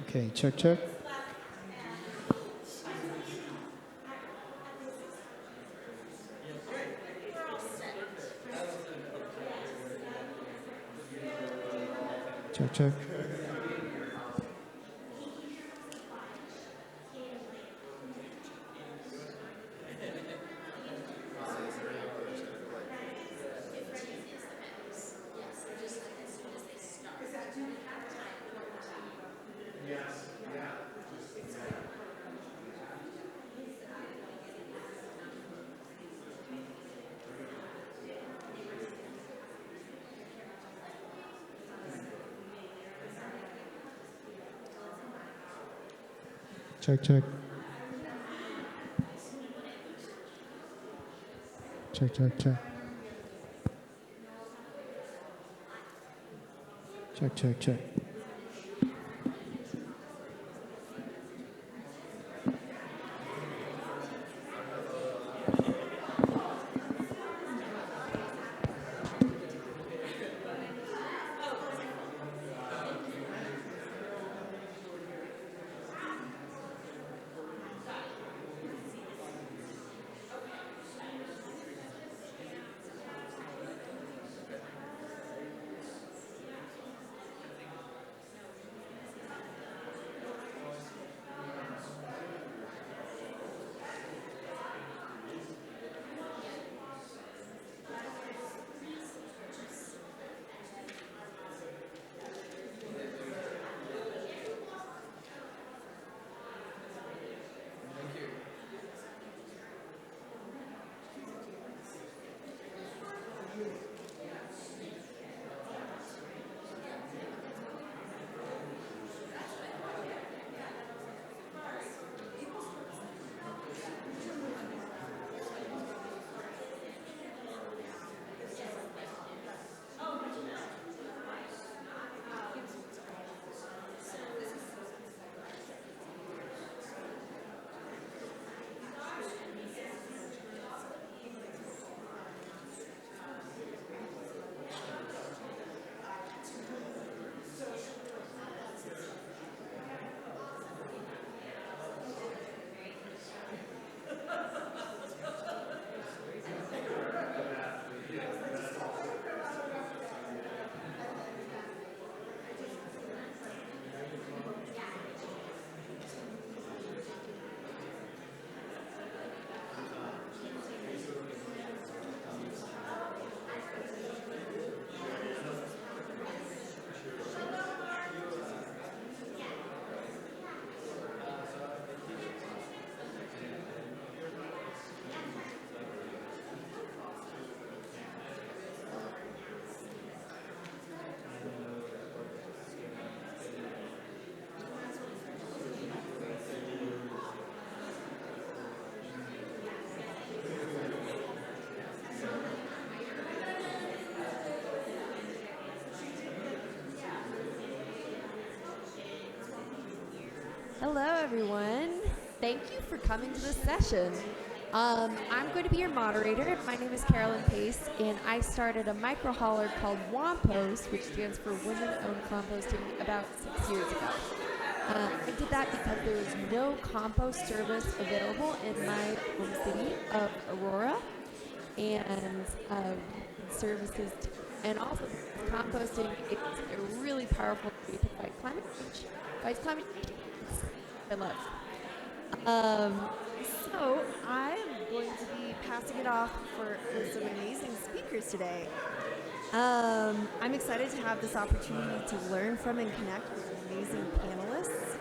Okay, check, check. Check, check. Check, check. Check, check, check. Check, check, check. Hello, everyone. Thank you for coming to this session. I'm going to be your moderator. My name is Carolyn Pace, and I started a micro hauler called WAMPOST, which stands for Women-Owned Composting, about 6 years ago. I did that because there was no compost service available in my home city of Aurora, and services, and also composting is a really powerful way to fight climate change. I love. So I'm going to be passing it off for some amazing speakers today. I'm excited to have this opportunity to learn from and connect with amazing panelists.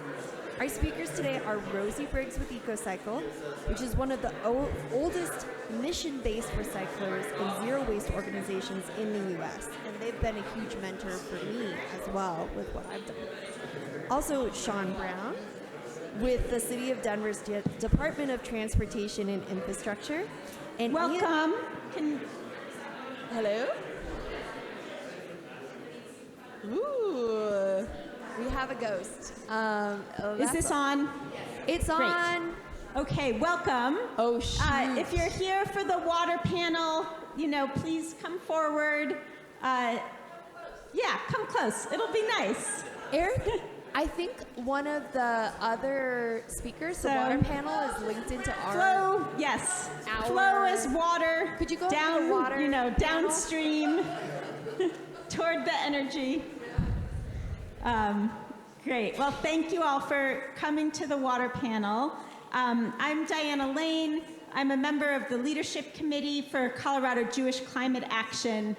Our speakers today are Rosie Briggs with EcoCycle, which is one of the oldest mission-based recyclers and zero-waste organizations in the U.S., and they've been a huge mentor for me as well with what I've done. Also, Sean Brown with the City of Denver's Department of Transportation and Infrastructure. And welcome. Hello? Ooh. We have a ghost. Is this on? It's Great. on. Okay, welcome. Oh, shoot. If you're here for the water panel, please come forward. Yeah, come close. It'll be nice. Eric, I think one of the other speakers, the water panel, is linked into our... Flow, yes. Flow is water. Could you go down, to the water panel? downstream toward the energy. Great. Well, thank you all for coming to the water panel. I'm Diana Lane. I'm a member of the Leadership Committee for Colorado Jewish Climate Action.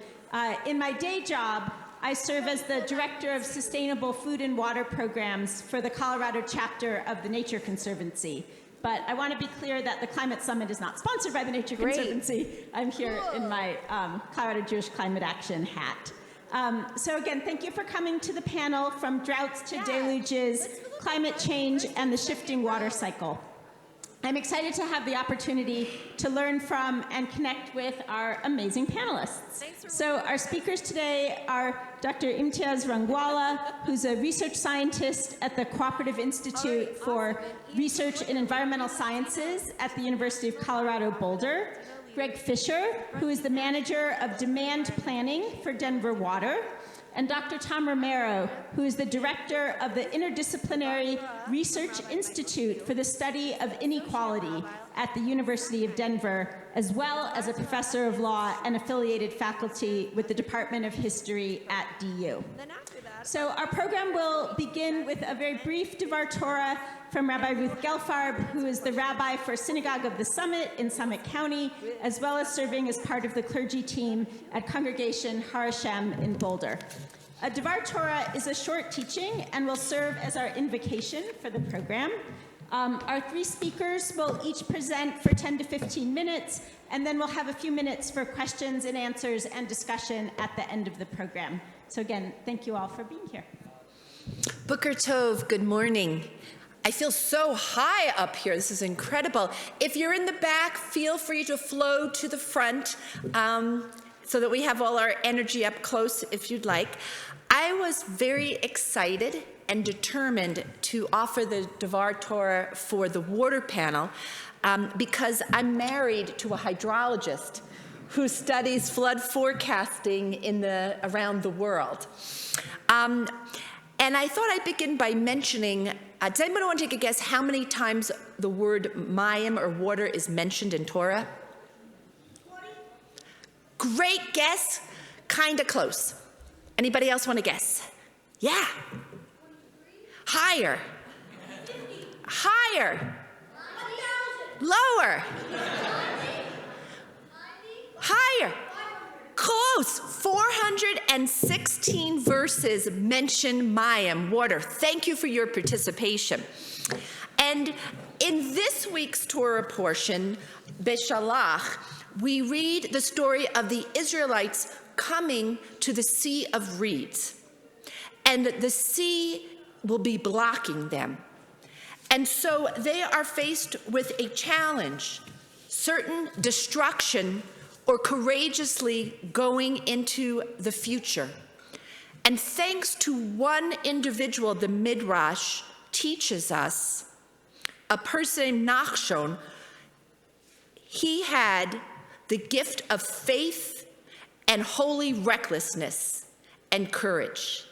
In my day job, I serve as the Director of Sustainable Food and Water Programs for the Colorado chapter of the Nature Conservancy. But I want to be clear that the Climate Summit is not sponsored by the Nature Conservancy. I'm here in my Colorado Jewish Climate Action hat. So again, thank you for coming to the panel From Droughts to Deluges, Climate Change and the Shifting Water Cycle. I'm excited to have the opportunity to learn from and connect with our amazing panelists. So our speakers today are Dr. Imtiaz Rangwala, who's a research scientist at the Cooperative Institute for Research in Environmental Sciences at the University of Colorado, Boulder. Greg Fisher, who is the manager of demand planning for Denver Water. And Dr. Tom Romero, who is the director of the Interdisciplinary Research Institute for the Study of Inequality at the University of Denver, as well as a professor of law and affiliated faculty with the Department of History at DU. So our program will begin with a very brief Dvar Torah from Rabbi Ruth Gelfarb, who is the rabbi for Synagogue of the Summit in Summit County, as well as serving as part of the clergy team at Congregation Har Hashem in Boulder. A Dvar Torah is a short teaching and will serve as our invocation for the program. Our three speakers will each present for 10 to 15 minutes, and then we'll have a few minutes for questions and answers and discussion at the end of the program. So again, thank you all for being here. Boker Tov, good morning. I feel so high up here. This is incredible. If you're in the back, feel free to flow to the front so that we have all our energy up close if you'd like. I was very excited and determined to offer the Dvar Torah for the water panel because I'm married to a hydrologist who studies flood forecasting around the world. And I thought I'd begin by mentioning, does anyone want to take a guess how many times the word mayim or water is mentioned in Torah? 20. Great guess, kind of close. Anybody else want to guess? Yeah. 23. Higher. 50. Higher. 90,000. Lower. 90. Higher. Close. 416 verses mention mayim, water. Thank you for your participation. And in this week's Torah portion, Beshalach, we read the story of the Israelites coming to the Sea of Reeds. And the sea will be blocking them. And so they are faced with a challenge, certain destruction, or courageously going into the future. And thanks to one individual, the Midrash teaches us, a person named Nachshon, he had the gift of faith and holy recklessness and courage.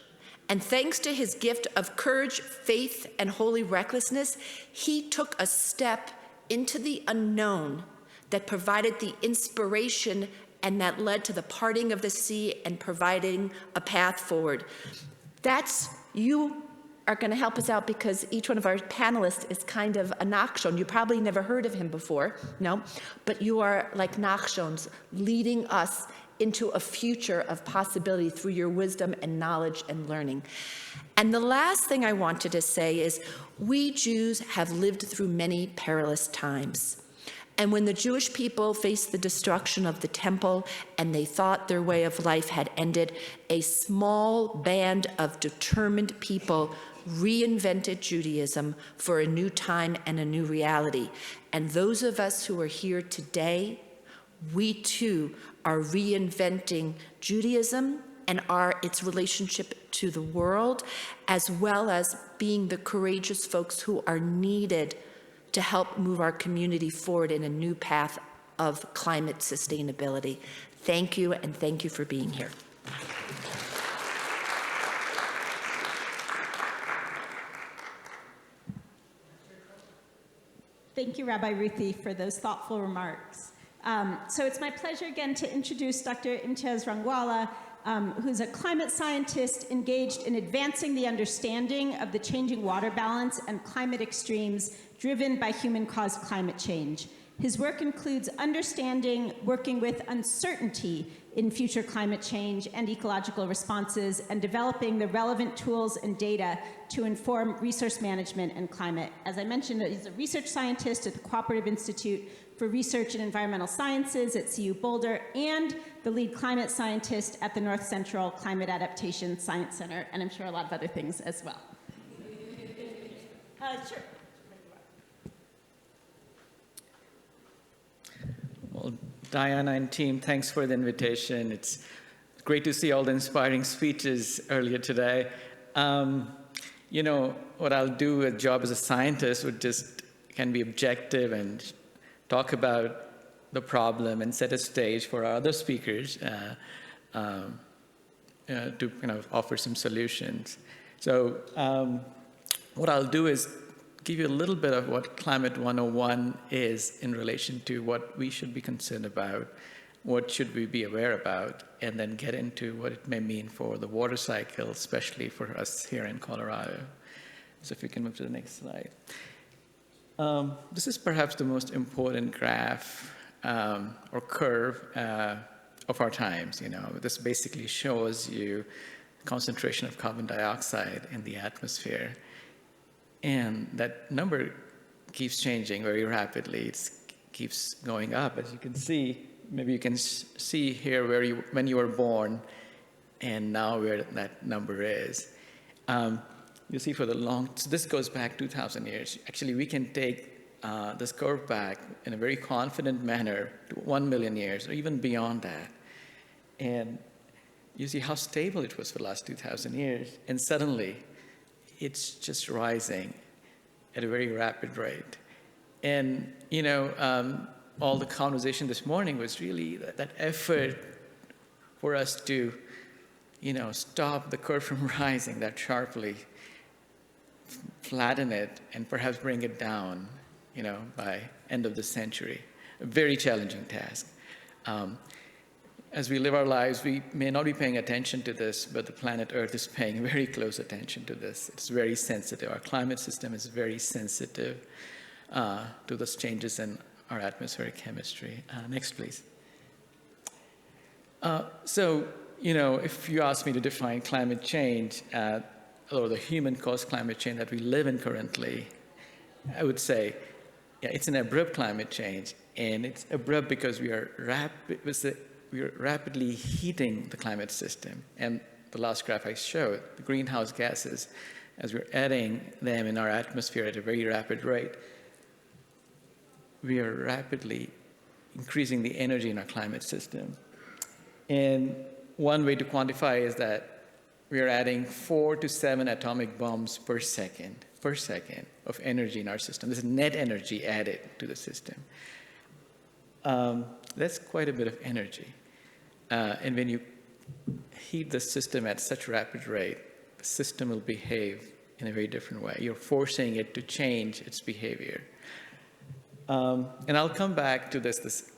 And thanks to his gift of courage, faith, and holy recklessness, he took a step into the unknown that provided the inspiration and that led to the parting of the sea and providing a path forward. You are going to help us out because each one of our panelists is kind of a Nachshon. You probably never heard of him before, no? But you are like Nachshons, leading us into a future of possibility through your wisdom and knowledge and learning. And the last thing I wanted to say is we Jews have lived through many perilous times. And when the Jewish people faced the destruction of the temple and they thought their way of life had ended, a small band of determined people reinvented Judaism for a new time and a new reality. And those of us who are here today, we too are reinventing Judaism and its relationship to the world, as well as being the courageous folks who are needed to help move our community forward in a new path of climate sustainability. Thank you, and thank you for being here. Thank you, Rabbi Ruthie, for those thoughtful remarks. So it's my pleasure again to introduce Dr. Imtiaz Rangwala, who's a climate scientist engaged in advancing the understanding of the changing water balance and climate extremes driven by human-caused climate change. His work includes understanding, working with uncertainty in future climate change and ecological responses, and developing the relevant tools and data to inform resource management and climate. As I mentioned, he's a research scientist at the Cooperative Institute for Research in Environmental Sciences at CU Boulder, and the lead climate scientist at the North Central Climate Adaptation Science Center, and I'm sure a lot of other things as well. Sure. Well, Diana and team, thanks for the invitation. It's great to see all the inspiring speeches earlier today. You know, what I'll do, a job as a scientist would just can be objective and talk about the problem and set a stage for our other speakers to kind of offer some solutions. So what I'll do is give you a little bit of what Climate 101 is in relation to what we should be concerned about, what should we be aware about, and then get into what it may mean for the water cycle, especially for us here in Colorado. So if you can move to the next slide. This is perhaps the most important graph or curve of our times. You know, this basically shows you the concentration of carbon dioxide in the atmosphere. And that number keeps changing very rapidly. It keeps going up, as you can see. Maybe you can see here when you were born and now where that number is. You see for the so this goes back 2,000 years. Actually, we can take this curve back in a very confident manner to 1 million years or even beyond that. And you see how stable it was for the last 2,000 years. And suddenly, it's just rising at a very rapid rate. And, you know, all the conversation this morning was really that effort for us to, you know, stop the curve from rising that sharply, flatten it, and perhaps bring it down, you know, by end of the century. A very challenging task. As we live our lives, we may not be paying attention to this, but the planet Earth is paying very close attention to this. It's very sensitive. Our climate system is very sensitive to those changes in our atmospheric chemistry. Next, please. So, you know, if you ask me to define climate change, or the human-caused climate change that we live in currently, I would say, yeah, it's an abrupt climate change, and it's abrupt because we are rapidly heating the climate system. And the last graph I showed, the greenhouse gases, as we're adding them in our atmosphere at a very rapid rate, we are rapidly increasing the energy in our climate system. And one way to quantify is that we are adding 4 to 7 atomic bombs per second of energy in our system. This is net energy added to the system. That's quite a bit of energy. And when you heat the system at such a rapid rate, the system will behave in a very different way. You're forcing it to change its behavior. And I'll come back to this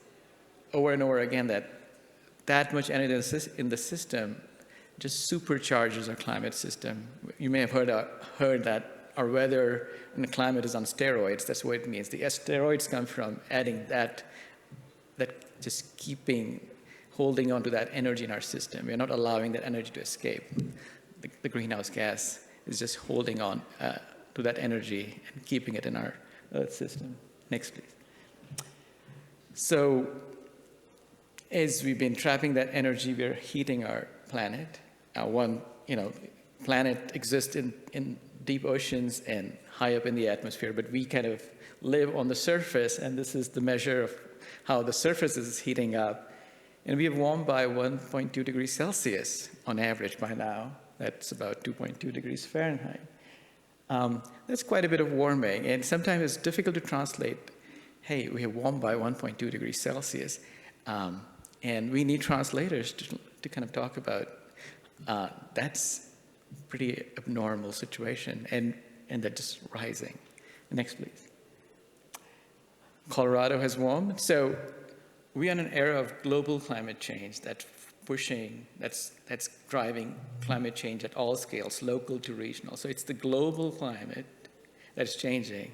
over and over again, that much energy in the system just supercharges our climate system. You may have heard that our weather and the climate is on steroids. That's what it means. The steroids come from adding that just holding on to that energy in our system. We're not allowing that energy to escape. The greenhouse gas is just holding on to that energy and keeping it in our Earth system. Next, please. So as we've been trapping that energy, we're heating our planet. Planet exists in deep oceans and high up in the atmosphere, but we kind of live on the surface, and this is the measure of how the surface is heating up. And we have warmed by 1.2 degrees Celsius on average by now. That's about 2.2 degrees Fahrenheit. That's quite a bit of warming, and sometimes it's difficult to translate, hey, we have warmed by 1.2 degrees Celsius, and we need translators to kind of talk about that's a pretty abnormal situation, and that's just rising. Next, please. Colorado has warmed, so we are in an era of global climate change that's driving climate change at all scales, local to regional. So it's the global climate that's changing,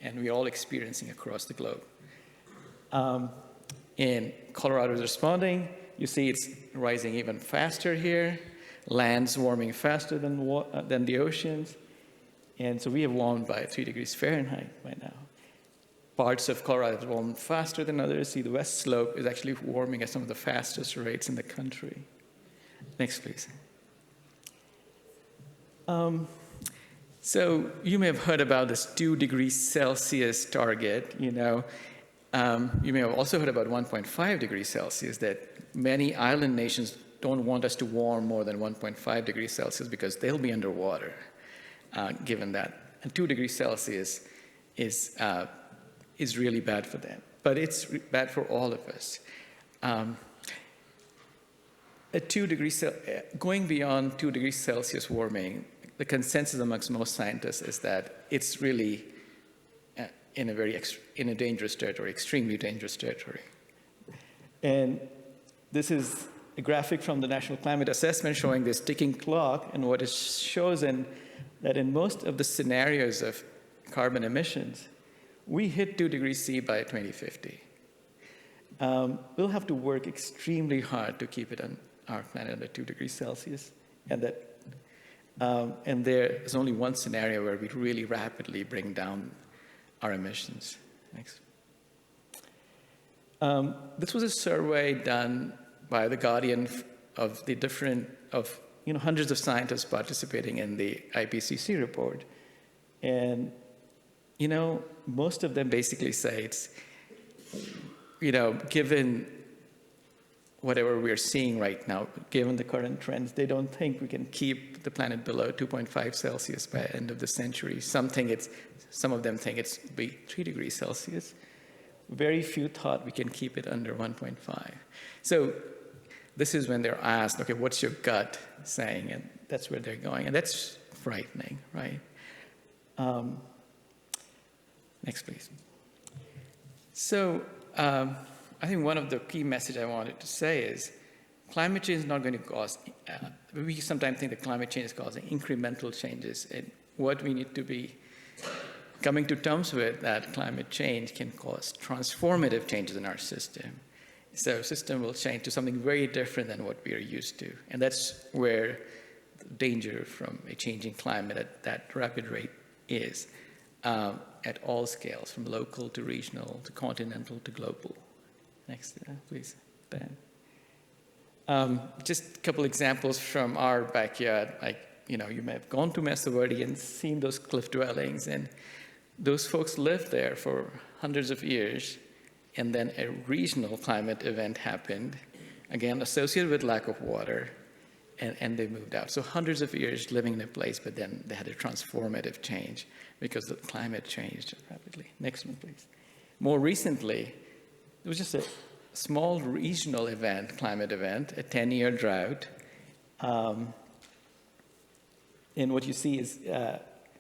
and we're all experiencing across the globe. And Colorado is responding. You see it's rising even faster here. Land's warming faster than the oceans. And so we have warmed by 3 degrees Fahrenheit by now. Parts of Colorado have warmed faster than others. See, the west slope is actually warming at some of the fastest rates in the country. Next, please. So you may have heard about this 2 degrees Celsius target. You may have also heard about 1.5 degrees Celsius, that many island nations don't want us to warm more than 1.5 degrees Celsius because they'll be underwater, given that. And 2 degrees Celsius is really bad for them. But it's bad for all of us. Going beyond 2 degrees Celsius warming, the consensus amongst most scientists is that it's really in a dangerous territory, extremely dangerous territory. And this is a graphic from the National Climate Assessment showing this ticking clock, and what it shows that in most of the scenarios of carbon emissions, we hit 2 degrees C by 2050. We'll have to work extremely hard to keep it on our planet under 2 degrees Celsius, and there is only one scenario where we really rapidly bring down our emissions. Next. This was a survey done by the Guardian of hundreds of scientists participating in the IPCC report, and most of them basically say it's, given whatever we're seeing right now, given the current trends, they don't think we can keep the planet below 2.5 Celsius by the end of the century. Some of them think it's be 3 degrees Celsius. Very few thought we can keep it under 1.5. So this is when they're asked, okay, what's your gut saying? And that's where they're going. And that's frightening, right? Next, please. So I think one of the key messages I wanted to say is climate change is not going to cause, we sometimes think that climate change is causing incremental changes. And what we need to be coming to terms with, that climate change can cause transformative changes in our system. So system will change to something very different than what we are used to. And that's where the danger from a changing climate at that rapid rate is. At all scales, from local to regional to continental to global. Next, please, Ben. Just a couple examples from our backyard. You may have gone to Mesa Verde and seen those cliff dwellings, and those folks lived there for hundreds of years, and then a regional climate event happened, again associated with lack of water, and they moved out. So hundreds of years living in a place, but then they had a transformative change because the climate changed rapidly. Next one, please. More recently, it was just a small regional event, climate event, a 10-year drought. And what you see is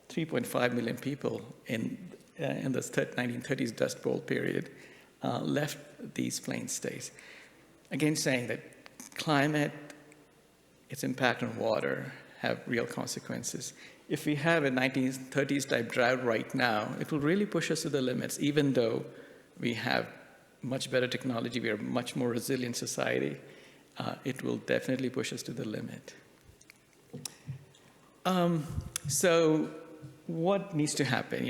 3.5 million people in the 1930s Dust Bowl period left these plain states. Again, saying that climate, its impact on water, have real consequences. If we have a 1930s type drought right now, it will really push us to the limits, even though we have much better technology, we are a much more resilient society. It will definitely push us to the limit. So what needs to happen?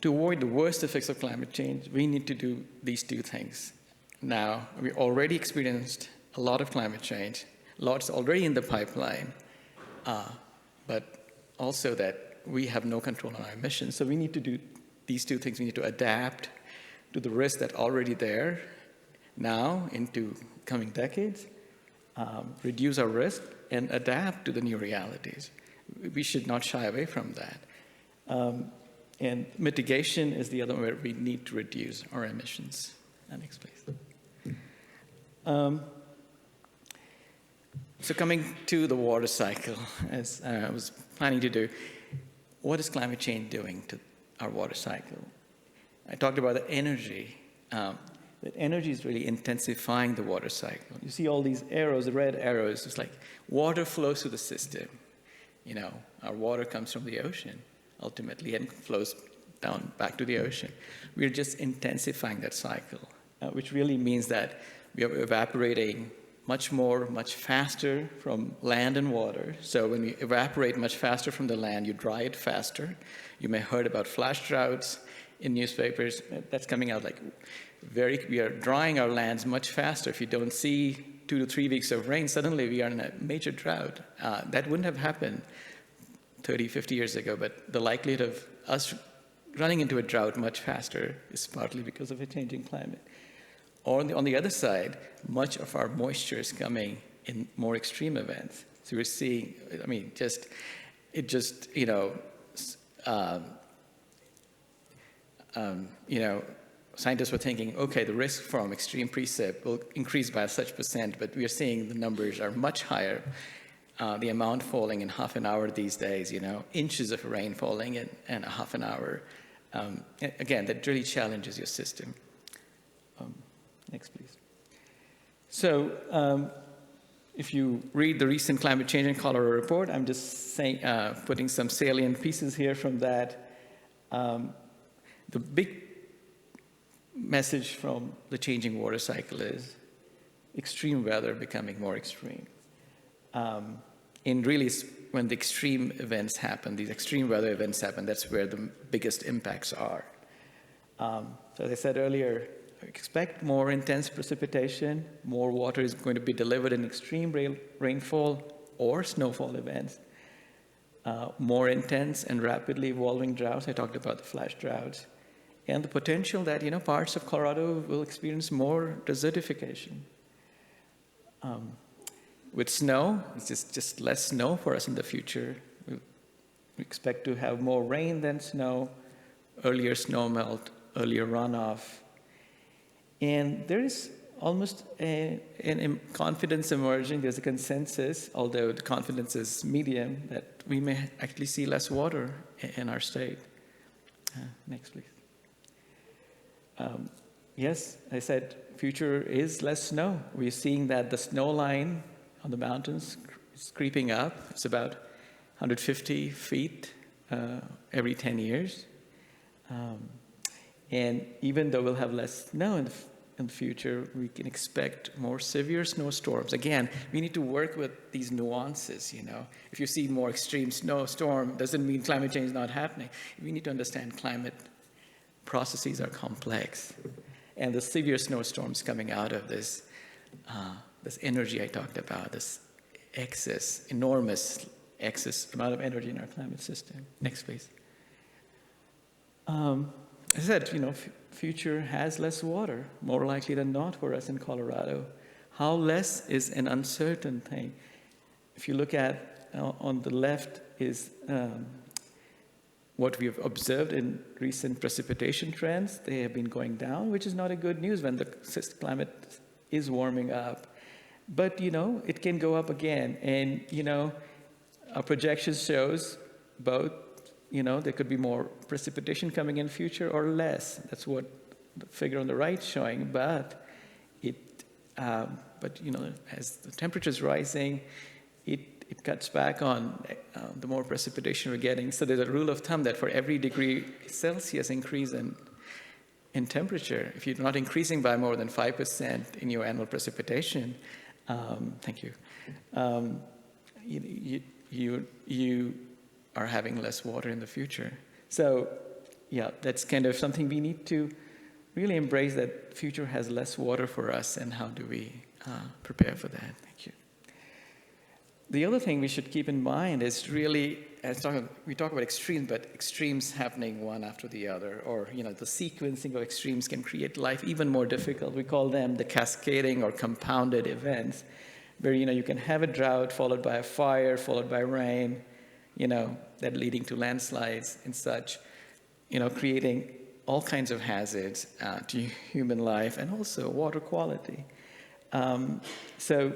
To avoid the worst effects of climate change, we need to do these two things. Now, we already experienced a lot of climate change, lots already in the pipeline, but also that we have no control on our emissions. So we need to do these two things. We need to adapt to the risks that are already there, now into coming decades, reduce our risk, and adapt to the new realities. We should not shy away from that. And mitigation is the other where we need to reduce our emissions. Next, please. So coming to the water cycle, as I was planning to do, what is climate change doing to our water cycle? I talked about the energy. That energy is really intensifying the water cycle. You see all these arrows, the red arrows, it's like water flows through the system. You know, our water comes from the ocean, ultimately, and flows down back to the ocean. We're just intensifying that cycle, which really means that we are evaporating much more, much faster from land and water. So when we evaporate much faster from the land, you dry it faster. You may have heard about flash droughts in newspapers. That's coming out like we are drying our lands much faster. If you don't see 2 to 3 weeks of rain, suddenly we are in a major drought. That wouldn't have happened 30, 50 years ago, but the likelihood of us running into a drought much faster is partly because of a changing climate. Or on the other side, much of our moisture is coming in more extreme events. So we're seeing, I mean, scientists were thinking, okay, the risk from extreme precip will increase by such percent, but we are seeing the numbers are much higher. The amount falling in half an hour these days, inches of rain falling in a half an hour. Again, that really challenges your system. Next, please. So if you read the recent Climate Change in Colorado report, I'm just saying, putting some salient pieces here from that. The big message from the changing water cycle is extreme weather becoming more extreme. And really, when the extreme events happen, these extreme weather events happen, that's where the biggest impacts are. So as I said earlier, expect more intense precipitation, more water is going to be delivered in extreme rainfall or snowfall events, more intense and rapidly evolving droughts. I talked about the flash droughts, and the potential that parts of Colorado will experience more desertification. With snow, it's just less snow for us in the future. We expect to have more rain than snow, earlier snow melt, earlier runoff. And there is almost a confidence emerging. There's a consensus, although the confidence is medium, that we may actually see less water in our state. Next, please. Yes, I said future is less snow. We're seeing that the snow line on the mountains is creeping up. It's about 150 feet every 10 years. And even though we'll have less snow in the future, we can expect more severe snowstorms. Again, we need to work with these nuances, If you see more extreme snowstorm, doesn't mean climate change is not happening. We need to understand climate processes are complex. And the severe snowstorms coming out of this energy I talked about, this enormous excess amount of energy in our climate system. Next, please. As I said, future has less water, more likely than not for us in Colorado. How less is an uncertain thing. If you look at, on the left is what we have observed in recent precipitation trends. They have been going down, which is not a good news when the climate is warming up. But, it can go up again. And, our projection shows both, there could be more precipitation coming in future or less. That's what the figure on the right is showing. But as the temperature is rising, it cuts back on the more precipitation we're getting. So there's a rule of thumb that for every degree Celsius increase in temperature, if you're not increasing by more than 5% in your annual precipitation, thank you, you are having less water in the future. So, yeah, that's kind of something we need to really embrace, that future has less water for us, and how do we prepare for that? Thank you. the other thing we should keep in mind is really, we talk about extremes, but extremes happening one after the other, or the sequencing of extremes can create life even more difficult. We call them the cascading or compounded events, where you can have a drought followed by a fire, followed by rain, that leading to landslides and such, creating all kinds of hazards to human life and also water quality. So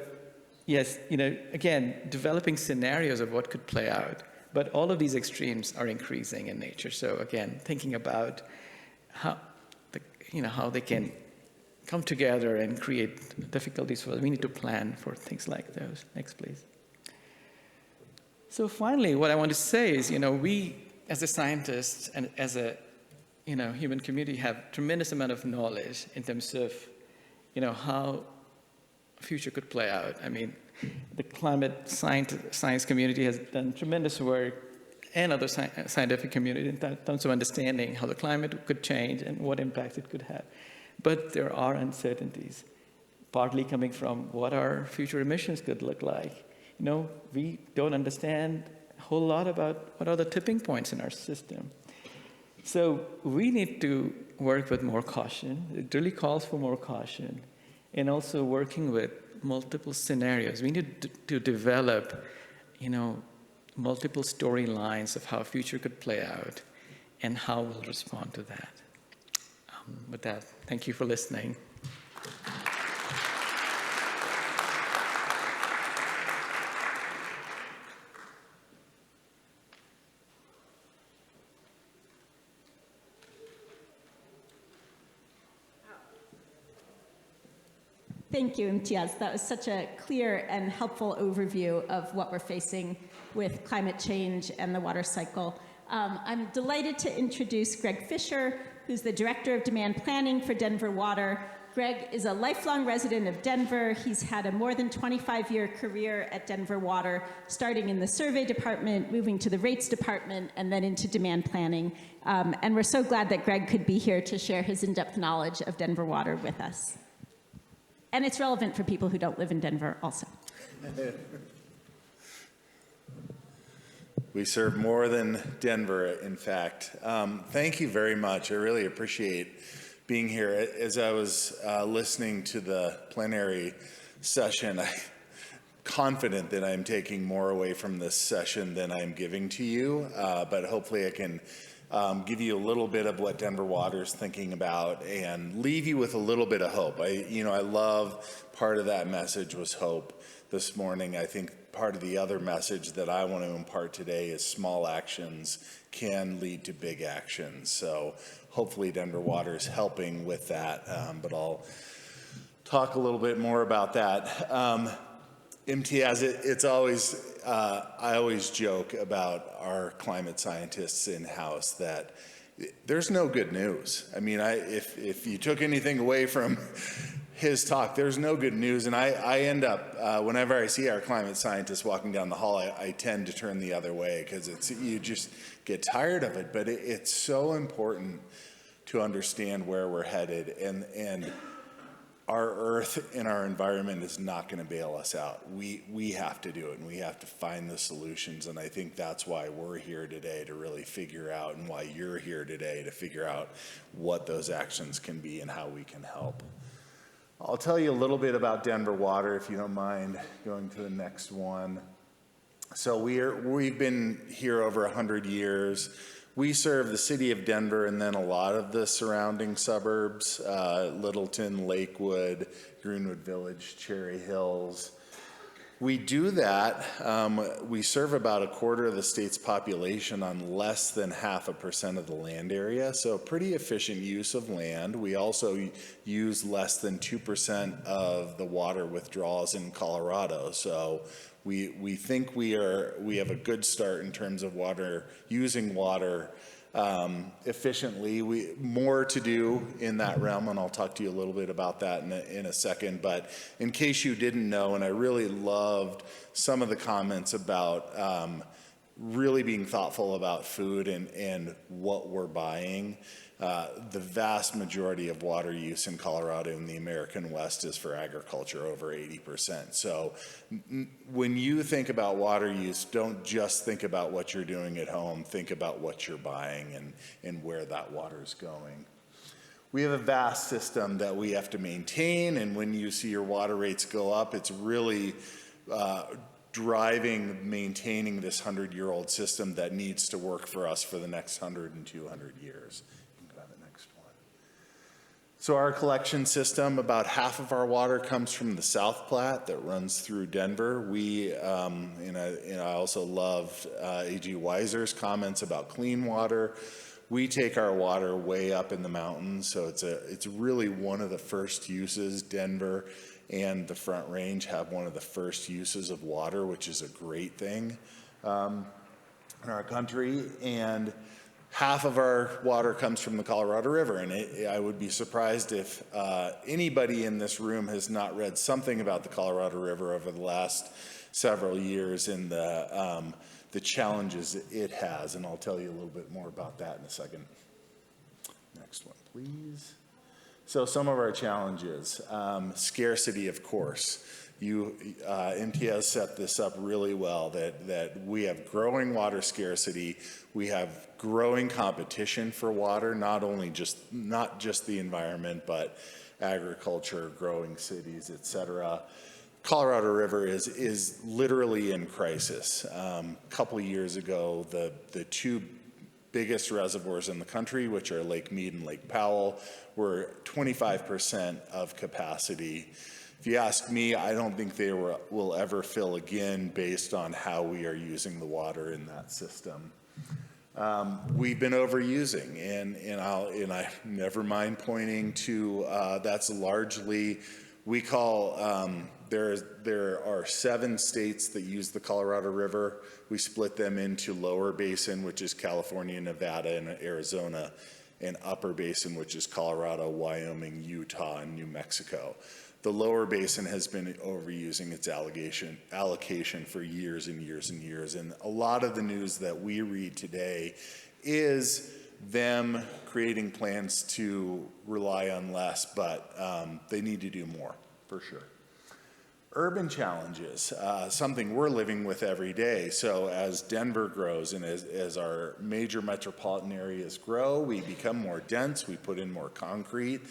yes, again, developing scenarios of what could play out, but all of these extremes are increasing in nature. So again, thinking about how they can come together and create difficulties for us. We need to plan for things like those. Next, please. So finally, what I want to say is, we as a scientists and as a human community have tremendous amount of knowledge in terms of how future could play out. I mean, the climate science community has done tremendous work, and other scientific community in terms of understanding how the climate could change and what impacts it could have. But there are uncertainties, partly coming from what our future emissions could look like. We don't understand a whole lot about what are the tipping points in our system. So we need to work with more caution. It really calls for more caution. And also working with multiple scenarios. We need to develop, multiple storylines of how future could play out and how we'll respond to that. With that, thank you for listening. Thank you, Imtiaz. That was such a clear and helpful overview of what we're facing with climate change and the water cycle. I'm delighted to introduce Greg Fisher, who's the Director of Demand Planning for Denver Water. Greg is a lifelong resident of Denver. He's had a more than 25-year career at Denver Water, starting in the survey department, moving to the rates department, and then into demand planning. And we're so glad that Greg could be here to share his in-depth knowledge of Denver Water with us. And it's relevant for people who don't live in Denver also. We serve more than Denver, in fact. Thank you very much. I really appreciate being here. As I was listening to the plenary session, I'm confident that I'm taking more away from this session than I'm giving to you, but hopefully I can give you a little bit of what Denver Water's thinking about and leave you with a little bit of hope. I love part of that message was hope this morning. I think part of the other message that I want to impart today is small actions can lead to big actions. So hopefully Denver Water is helping with that, but I'll talk a little bit more about that. Imtiaz, it's always, I always joke about our climate scientists in-house that there's no good news. I mean, if you took anything away from his talk, there's no good news. And I end up, whenever I see our climate scientists walking down the hall, I tend to turn the other way because you just get tired of it. But it's so important to understand where we're headed. And our earth and our environment is not going to bail us out. We have to do it, and we have to find the solutions. And I think that's why we're here today, to really figure out, and why you're here today to figure out what those actions can be and how we can help. I'll tell you a little bit about Denver Water, if you don't mind going to the next one. So we've been here over 100 years. We serve the city of Denver and then a lot of the surrounding suburbs, Littleton, Lakewood, Greenwood Village, Cherry Hills. We do that. We serve about a quarter of the state's population on less than 0.5% of the land area, so pretty efficient use of land. We also use less than 2% of the water withdrawals in Colorado, so we think we have a good start in terms of using water efficiently. More to do in that realm, and I'll talk to you a little bit about that in a second. But in case you didn't know, and I really loved some of the comments about really being thoughtful about food and what we're buying. The vast majority of water use in Colorado and the American West is for agriculture, over 80%. So when you think about water use, don't just think about what you're doing at home, think about what you're buying and where that water is going. We have a vast system that we have to maintain, and when you see your water rates go up, it's really maintaining this 100-year-old system that needs to work for us for the next 100 and 200 years. You can go to the next one. So our collection system, about half of our water comes from the South Platte that runs through Denver. We, and I also loved A.G. Weiser's comments about clean water. We take our water way up in the mountains, so it's really one of the first uses. Denver and the Front Range have one of the first uses of water, which is a great thing in our country. And half of our water comes from the Colorado River, and I would be surprised if anybody in this room has not read something about the Colorado River over the last several years and the challenges it has, and I'll tell you a little bit more about that in a second. Next one, please. So some of our challenges, scarcity, of course. Imtiaz set this up really well, that we have growing water scarcity, we have growing competition for water, not just the environment, but agriculture, growing cities, et cetera. Colorado River is literally in crisis. A couple of years ago, the two biggest reservoirs in the country, which are Lake Mead and Lake Powell, were 25% of capacity. If you ask me, I don't think they will ever fill again based on how we are using the water in that system. We've been overusing, and I never mind pointing to that's largely, we call, there are 7 states that use the Colorado River. We split them into Lower Basin, which is California, Nevada, and Arizona, and Upper Basin, which is Colorado, Wyoming, Utah, and New Mexico. The Lower Basin has been overusing its allocation for years and years and years, and a lot of the news that we read today is them creating plans to rely on less, but they need to do more, for sure. Urban challenges, something we're living with every day. So as Denver grows and as our major metropolitan areas grow, we become more dense, we put in more concrete.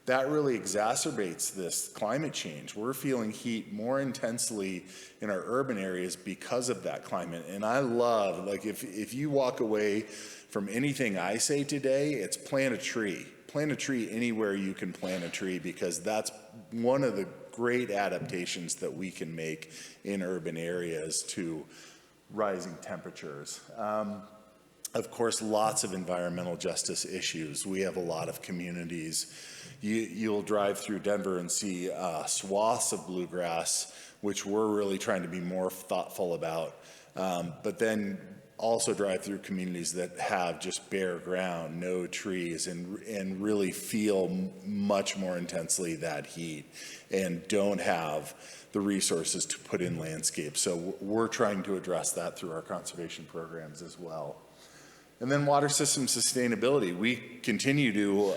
That really exacerbates this climate change. We're feeling heat more intensely in our urban areas because of that climate. And I love, like, if you walk away from anything I say today, it's plant a tree. Plant a tree anywhere you can plant a tree, because that's one of the great adaptations that we can make in urban areas to rising temperatures. Of course, lots of environmental justice issues. We have a lot of communities. You'll drive through Denver and see swaths of bluegrass, which we're really trying to be more thoughtful about. But then also drive through communities that have just bare ground, no trees, and really feel much more intensely that heat and don't have the resources to put in landscapes. So we're trying to address that through our conservation programs as well. And then water system sustainability. We continue to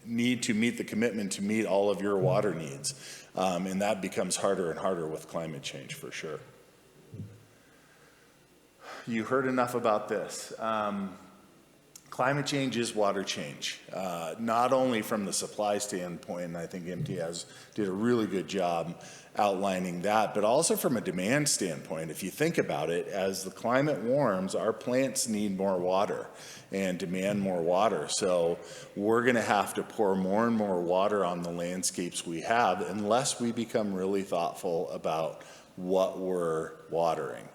need to meet the commitment to meet all of your water needs. And that becomes harder and harder with climate change, for sure. You heard enough about this. Climate change is water change, not only from the supply standpoint, and I think Imtiaz did a really good job outlining that, but also from a demand standpoint. If you think about it, as the climate warms, our plants need more water and demand more water. So we're going to have to pour more and more water on the landscapes we have unless we become really thoughtful about what we're watering.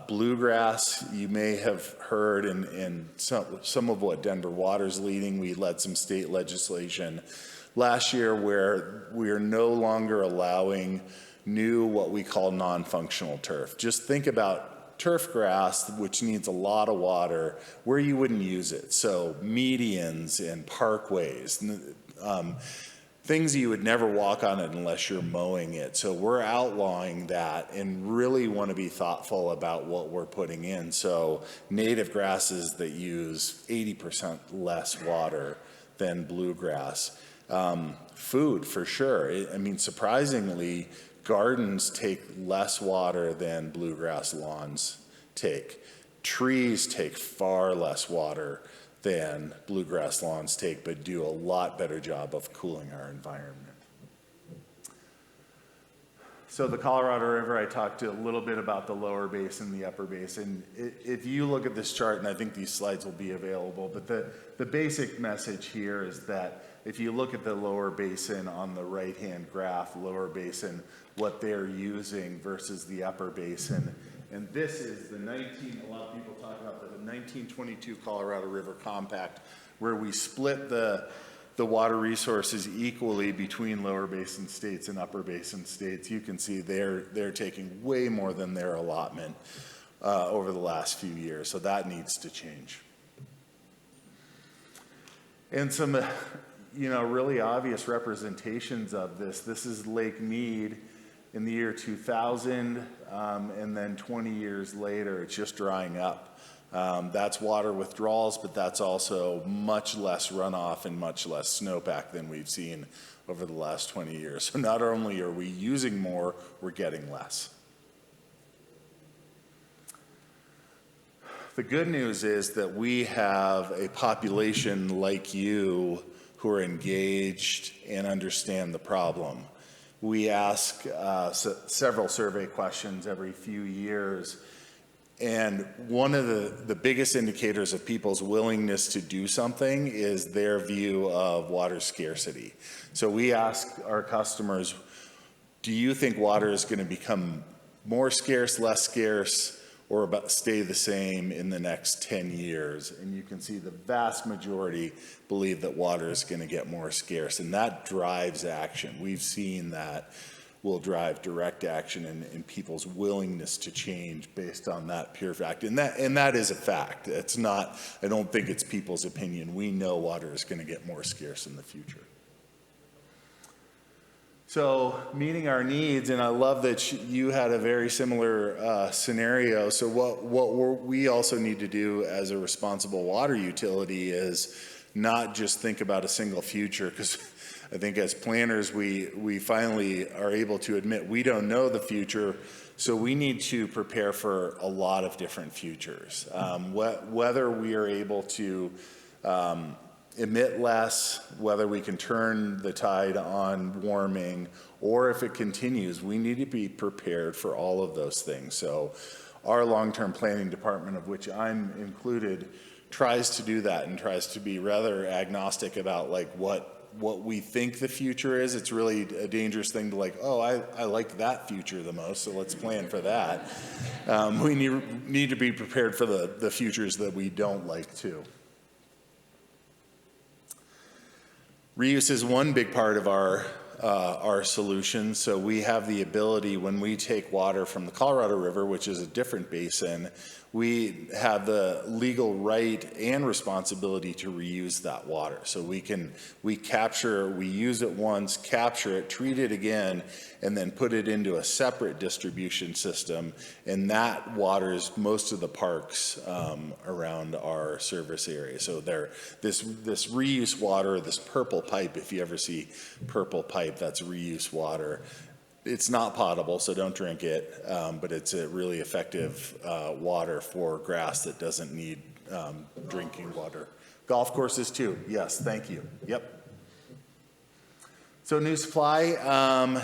Bluegrass, you may have heard in some of what Denver Water's leading. We led some state legislation last year where we are no longer allowing new, what we call non-functional turf. Just think about turf grass, which needs a lot of water, where you wouldn't use it. So medians and parkways. things you would never walk on it unless you're mowing it. So we're outlawing that and really want to be thoughtful about what we're putting in. So native grasses that use 80% less water than bluegrass. Food, for sure. I mean, surprisingly, gardens take less water than bluegrass lawns take. Trees take far less water than bluegrass lawns take, but do a lot better job of cooling our environment. So the Colorado River, I talked a little bit about the lower basin, the upper basin. If you look at this chart, and I think these slides will be available, but the basic message here is that if you look at the lower basin on the right-hand graph, lower basin, what they're using versus the upper basin. And this is a lot of people talk about the 1922 Colorado River Compact, where we split the water resources equally between lower basin states and upper basin states. You can see they're taking way more than their allotment over the last few years, so that needs to change. And some really obvious representations of this. This is Lake Mead in the year 2000, and then 20 years later, it's just drying up. That's water withdrawals, but that's also much less runoff and much less snowpack than we've seen over the last 20 years. So not only are we using more, we're getting less. The good news is that we have a population like you who are engaged and understand the problem. We ask several survey questions every few years, and one of the biggest indicators of people's willingness to do something is their view of water scarcity. So we ask our customers, do you think water is going to become more scarce, less scarce, or about stay the same in the next 10 years? And you can see the vast majority believe that water is going to get more scarce, and that drives action. We've seen that will drive direct action in people's willingness to change based on that pure fact. And that is a fact. It's not, I don't think it's people's opinion. We know water is going to get more scarce in the future. So meeting our needs, and I love that you had a very similar scenario. So what we also need to do as a responsible water utility is not just think about a single future, because I think as planners, we finally are able to admit we don't know the future, so we need to prepare for a lot of different futures. Whether we are able to emit less, whether we can turn the tide on warming, or if it continues, we need to be prepared for all of those things. So our long-term planning department, of which I'm included, tries to do that and tries to be rather agnostic about like what we think the future is. It's really a dangerous thing to I like that future the most, so let's plan for that. We need to be prepared for the futures that we don't like too. Reuse is one big part of our solution. So we have the ability, when we take water from the Colorado River, which is a different basin, we have the legal right and responsibility to reuse that water. So we use it once, capture it, treat it again, and then put it into a separate distribution system. And that waters most of the parks around our service area. So this reuse water, this purple pipe, if you ever see purple pipe, that's reuse water. It's not potable, so don't drink it, but it's a really effective water for grass that doesn't need drinking water. Golf courses too, yes, thank you, yep. So new supply,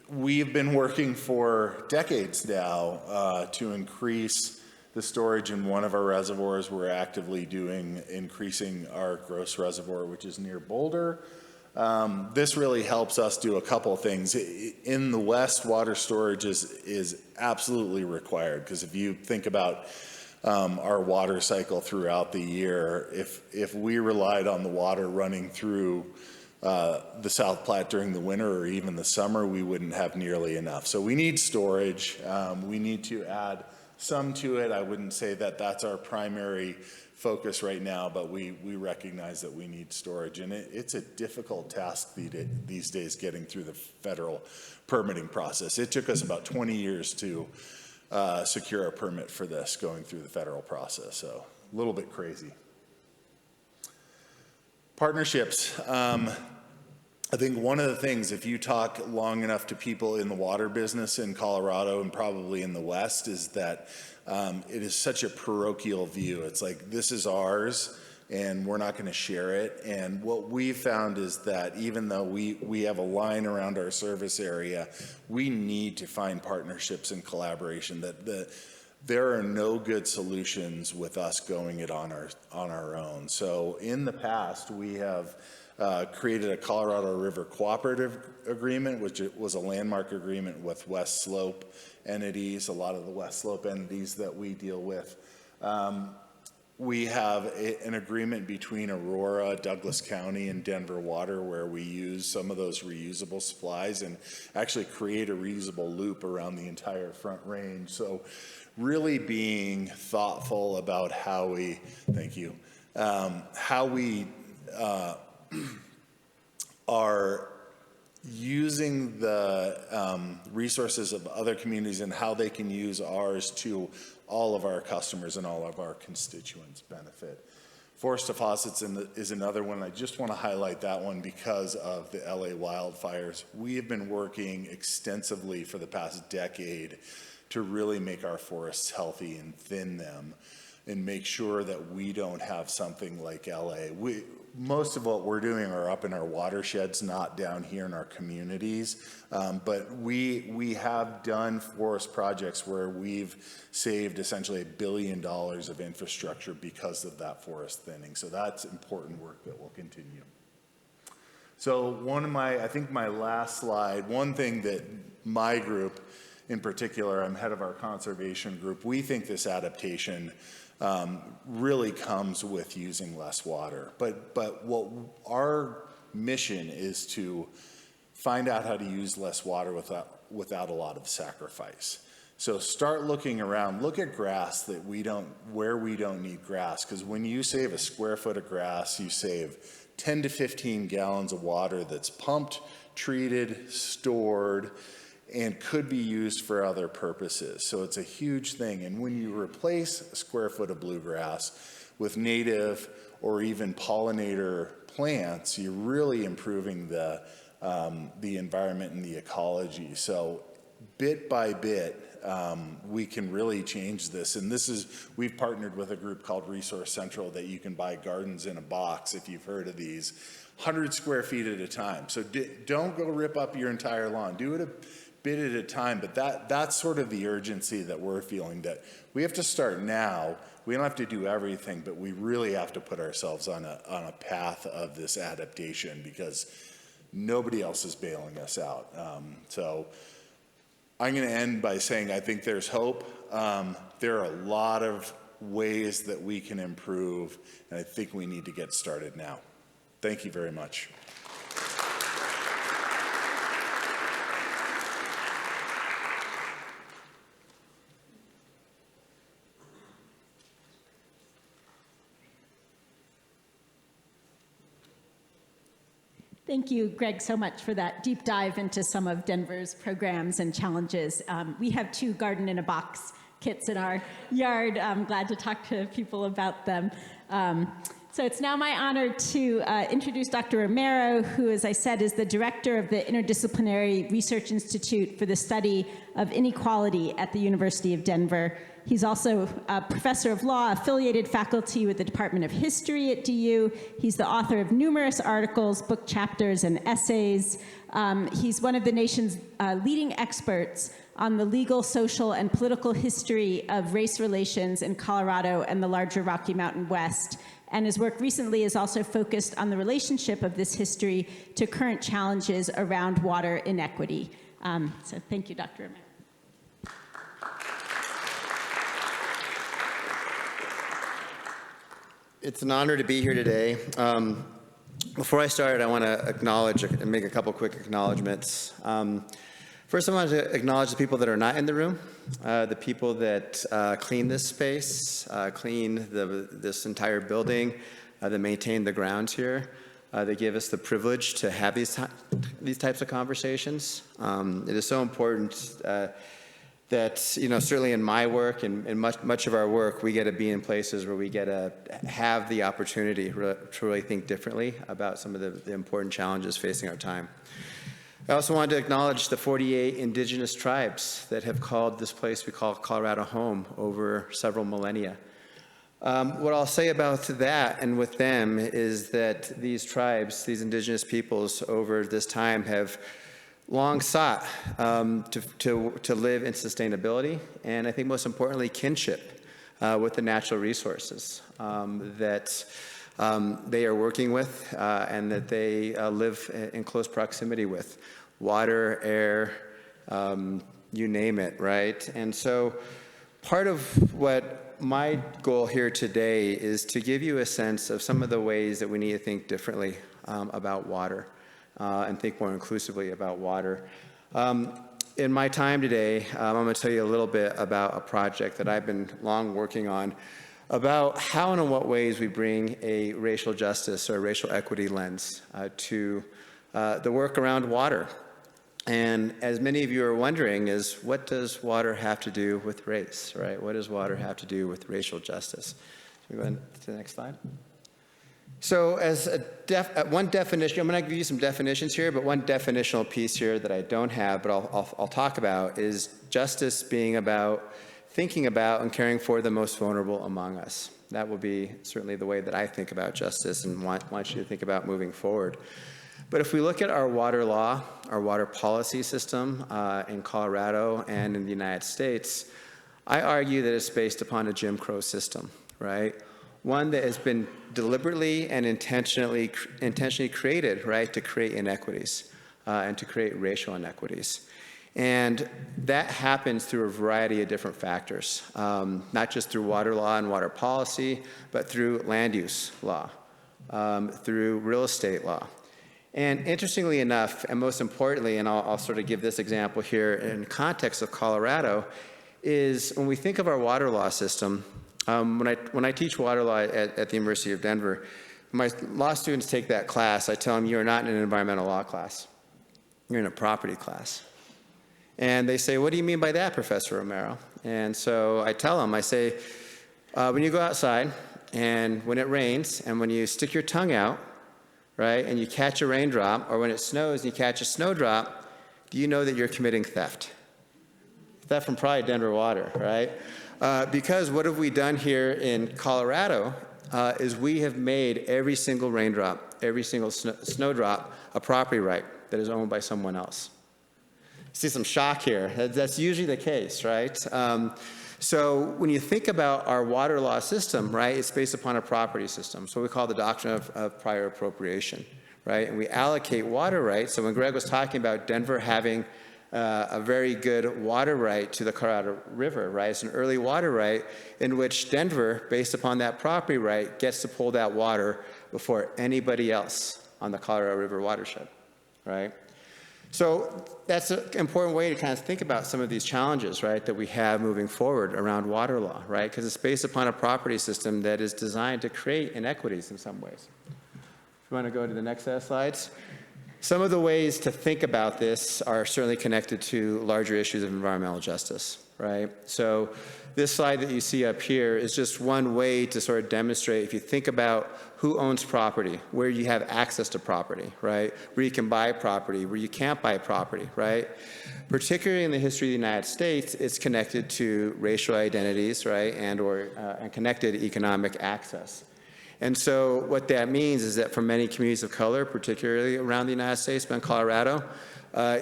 we've been working for decades now to increase the storage in one of our reservoirs. We're actively increasing our gross reservoir, which is near Boulder. This really helps us do a couple of things. In the West, water storage is absolutely required, because if you think about our water cycle throughout the year, if we relied on the water running through the South Platte during the winter or even the summer, we wouldn't have nearly enough. So we need storage. We need to add some to it. I wouldn't say that that's our primary focus right now, but we recognize that we need storage. And it's a difficult task these days getting through the federal permitting process. It took us about 20 years to secure a permit for this going through the federal process, so a little bit crazy. Partnerships. I think one of the things, if you talk long enough to people in the water business in Colorado and probably in the West, is that it is such a parochial view. It's like, this is ours and we're not going to share it. And what we found is that even though we have a line around our service area, we need to find partnerships and collaboration. There are no good solutions with us going it on our own. So in the past, we have created a Colorado River Cooperative agreement, which was a landmark agreement with West Slope entities, a lot of the West Slope entities that we deal with. We have an agreement between Aurora, Douglas County, and Denver Water where we use some of those reusable supplies and actually create a reusable loop around the entire Front Range. So really being thoughtful about how we, thank you, how we are using the resources of other communities and how they can use ours to all of our customers and all of our constituents benefit. Forest to Faucets is another one. I just want to highlight that one because of the LA wildfires. We have been working extensively for the past decade to really make our forests healthy and thin them and make sure that we don't have something like LA. Most of what we're doing are up in our watersheds, not down here in our communities. But we have done forest projects where we've saved essentially $1 billion of infrastructure because of that forest thinning. So that's important work that will continue. So I think my last slide, one thing that my group in particular, I'm head of our conservation group, we think this adaptation really comes with using less water. But what our mission is to find out how to use less water without a lot of sacrifice. So start looking around, look at grass where we don't need grass, because when you save a square foot of grass, you save 10 to 15 gallons of water that's pumped, treated, stored, and could be used for other purposes. So it's a huge thing. And when you replace a square foot of bluegrass with native or even pollinator plants, you're really improving the environment and the ecology. So bit by bit, we can really change this. And we've partnered with a group called Resource Central that you can buy gardens in a box, if you've heard of these, 100 square feet at a time. So don't go rip up your entire lawn. Do it a bit at a time, but that's sort of the urgency that we're feeling, that we have to start now. We don't have to do everything, but we really have to put ourselves on a path of this adaptation because nobody else is bailing us out. So I'm going to end by saying I think there's hope. There are a lot of ways that we can improve, and I think we need to get started now. Thank you very much. Thank you, Greg, so much for that deep dive into some of Denver's programs and challenges. We have 2 garden in a box kits in our yard. I'm glad to talk to people about them. So it's now my honor to introduce Dr. Romero, who, as I said, is the director of the Interdisciplinary Research Institute for the Study of Inequality at the University of Denver. He's also a professor of law, affiliated faculty with the Department of History at DU. He's the author of numerous articles, book chapters, and essays. He's one of the nation's leading experts on the legal, social, and political history of race relations in Colorado and the larger Rocky Mountain West. And his work recently is also focused on the relationship of this history to current challenges around water inequity. So thank you, Dr. Romero. It's an honor to be here today. Before I start, I want to acknowledge and make a couple quick acknowledgments. First, I want to acknowledge the people that are not in the room, the people that clean this space, clean this entire building, that maintain the grounds here. They give us the privilege to have these types of conversations. It is so important that, certainly in my work and much of our work, we get to be in places where we get to have the opportunity to really think differently about some of the important challenges facing our time. I also wanted to acknowledge the 48 indigenous tribes that have called this place we call Colorado home over several millennia. What I'll say about that and with them is that these tribes, these indigenous peoples over this time have long sought to live in sustainability, and I think most importantly, kinship with the natural resources that they are working with and that they live in close proximity with. Water, air, you name it, right? And so part of what my goal here today is to give you a sense of some of the ways that we need to think differently about water and think more inclusively about water. In my time today, I'm going to tell you a little bit about a project that I've been long working on about how and in what ways we bring a racial justice or racial equity lens to the work around water. And as many of you are wondering is, what does water have to do with race, right? What does water have to do with racial justice? Can we go to the next slide? So as one definition, I'm going to give you some definitions here, but one definitional piece here that I don't have, but I'll talk about is justice being about thinking about and caring for the most vulnerable among us. That will be certainly the way that I think about justice and want you to think about moving forward. But if we look at our water law, our water policy system in Colorado and in the United States, I argue that it's based upon a Jim Crow system, right? One that has been deliberately and intentionally created, right, to create inequities and to create racial inequities. And that happens through a variety of different factors, not just through water law and water policy, but through land use law, through real estate law. And interestingly enough, and most importantly, and I'll sort of give this example here in context of Colorado, is when we think of our water law system, when I teach water law at the University of Denver, my law students take that class, I tell them, you are not in an environmental law class. You're in a property class. And they say, what do you mean by that, Professor Romero? And so I tell them, I say, when you go outside and when it rains and when you stick your tongue out, right, and you catch a raindrop, or when it snows and you catch a snowdrop, do you know that you're committing theft? Theft from probably Denver water, right? Because what have we done here in Colorado is we have made every single raindrop, every single snowdrop a property right that is owned by someone else. See some shock here. That's usually the case, right? So when you think about our water law system, right, it's based upon a property system. So we call the doctrine of prior appropriation, right? And we allocate water rights. So when Greg was talking about Denver having a very good water right to the Colorado River, right? It's an early water right in which Denver, based upon that property right, gets to pull that water before anybody else on the Colorado River watershed, right? So that's an important way to kind of think about some of these challenges, right, that we have moving forward around water law, right? Because it's based upon a property system that is designed to create inequities in some ways. If you want to go to the next set of slides. Some of the ways to think about this are certainly connected to larger issues of environmental justice, right? So this slide that you see up here is just one way to sort of demonstrate, if you think about who owns property, where you have access to property, right? Where you can buy property, where you can't buy property, right? Particularly in the history of the United States, it's connected to racial identities, right? And connected economic access. And so what that means is that for many communities of color, particularly around the United States, but in Colorado,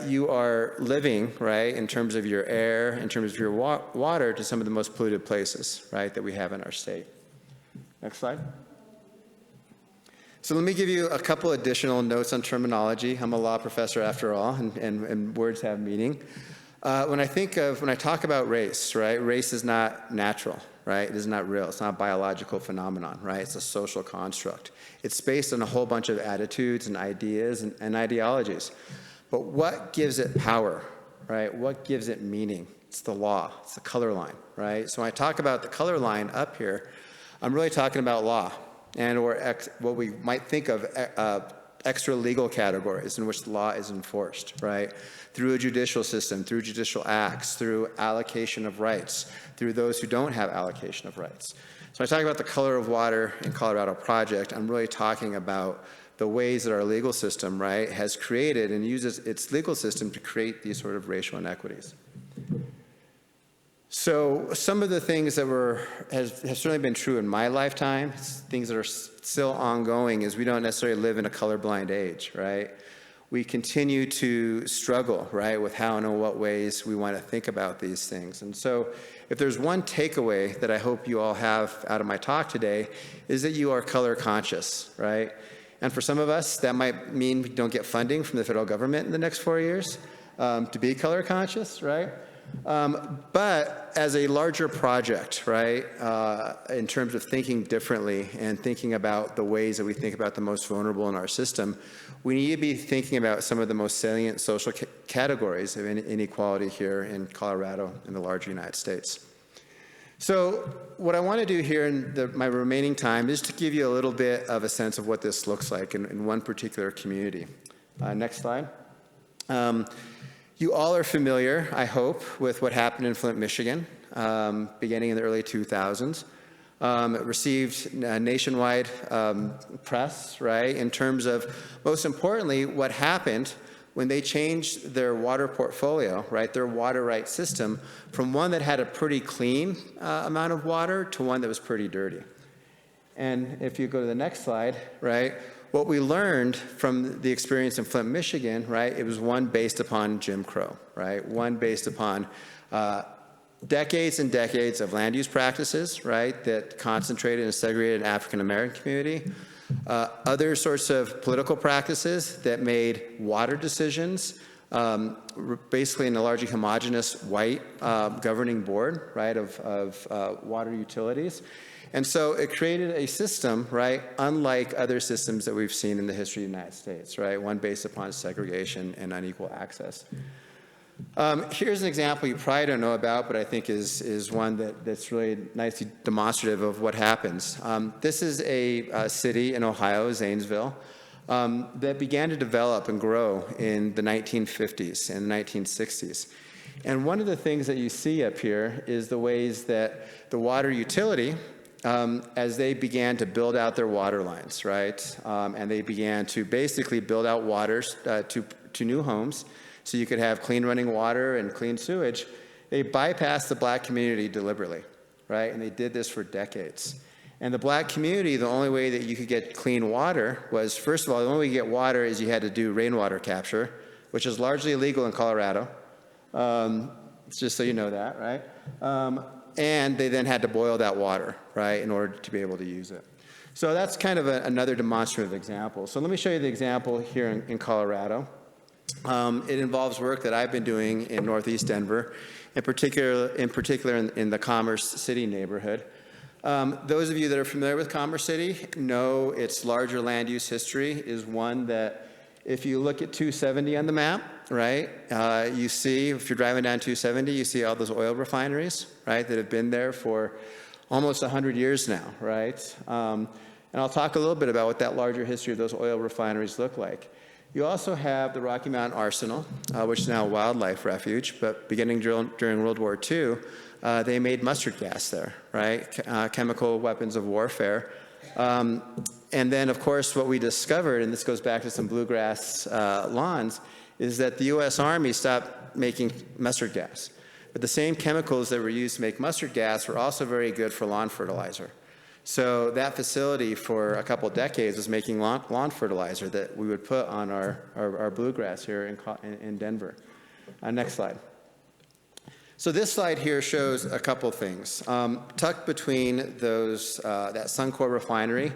you are living, right, in terms of your air, in terms of your water, to some of the most polluted places, right, that we have in our state. Next slide. So let me give you a couple additional notes on terminology. I'm a law professor after all, and words have meaning. When I talk about race, right, race is not natural, right? It is not real. It's not a biological phenomenon, right? It's a social construct. It's based on a whole bunch of attitudes and ideas and ideologies. But what gives it power, right? What gives it meaning? It's the law. It's the color line, right? So when I talk about the color line up here, I'm really talking about law or what we might think of extra legal categories in which the law is enforced, right? Through a judicial system, through judicial acts, through allocation of rights, through those who don't have allocation of rights. So when I talk about the color of water in Colorado project, I'm really talking about the ways that our legal system, right, has created and uses its legal system to create these sort of racial inequities. So some of the things that have certainly been true in my lifetime, things that are still ongoing, is we don't necessarily live in a colorblind age, right? We continue to struggle, right, with how and in what ways we want to think about these things. And so if there's one takeaway that I hope you all have out of my talk today, is that you are color conscious, right? And for some of us, that might mean we don't get funding from the federal government in the next 4 years to be color conscious, right? But as a larger project, right, in terms of thinking differently and thinking about the ways that we think about the most vulnerable in our system, we need to be thinking about some of the most salient social categories of inequality here in Colorado and the larger United States. So what I want to do here in my remaining time is to give you a little bit of a sense of what this looks like in one particular community. Next slide. You all are familiar, I hope, with what happened in Flint, Michigan, beginning in the early 2000s. It received nationwide press, right, in terms of, most importantly, what happened when they changed their water portfolio, right, their water rights system, from one that had a pretty clean amount of water to one that was pretty dirty. And if you go to the next slide, right, what we learned from the experience in Flint, Michigan, right, it was one based upon Jim Crow, right, one based upon decades and decades of land use practices, right, that concentrated in a segregated African-American community, other sorts of political practices that made water decisions basically in a largely homogeneous white governing board, right, of water utilities. And so it created a system, right, unlike other systems that we've seen in the history of the United States, right, one based upon segregation and unequal access. Here's an example you probably don't know about, but I think is one that's really nicely demonstrative of what happens. This is a city in Ohio, Zanesville, that began to develop and grow in the 1950s and 1960s. And one of the things that you see up here is the ways that the water utility, as they began to build out their water lines, right, and they began to basically build out waters to new homes, so you could have clean running water and clean sewage, they bypassed the black community deliberately, right? And they did this for decades. And the black community, the only way that you could get clean water was, first of all, the only way you get water is you had to do rainwater capture, which is largely illegal in Colorado. It's just so you know that, right? And they then had to boil that water, right, in order to be able to use it. So that's kind of another demonstrative example. So let me show you the example here in Colorado. It involves work that I've been doing in Northeast Denver, in particular in the Commerce City neighborhood. Those of you that are familiar with Commerce City know its larger land use history is one that, if you look at 270 on the map, right, you see, if you're driving down 270, you see all those oil refineries, right, that have been there for almost 100 years now, right? And I'll talk a little bit about what that larger history of those oil refineries look like. You also have the Rocky Mountain Arsenal, which is now a wildlife refuge, but beginning during World War II, they made mustard gas there, right? Chemical weapons of warfare. And then, of course, what we discovered, and this goes back to some bluegrass lawns, is that the U.S. Army stopped making mustard gas. But the same chemicals that were used to make mustard gas were also very good for lawn fertilizer. So that facility for a couple of decades was making lawn fertilizer that we would put on our bluegrass here in Denver. Next slide. So this slide here shows a couple things. Tucked between those, that Suncor refinery,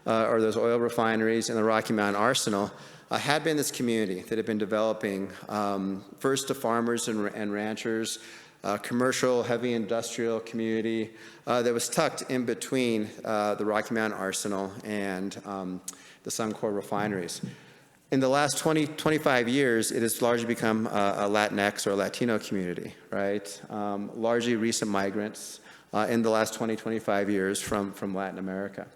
or those oil refineries and the Rocky Mountain Arsenal, had been this community that had been developing, first to farmers and ranchers, commercial, heavy industrial community that was tucked in between the Rocky Mountain Arsenal and the Suncor refineries. In the last 25 years, it has largely become a Latinx or Latino community, right? Largely recent migrants in the last 25 years from Latin America.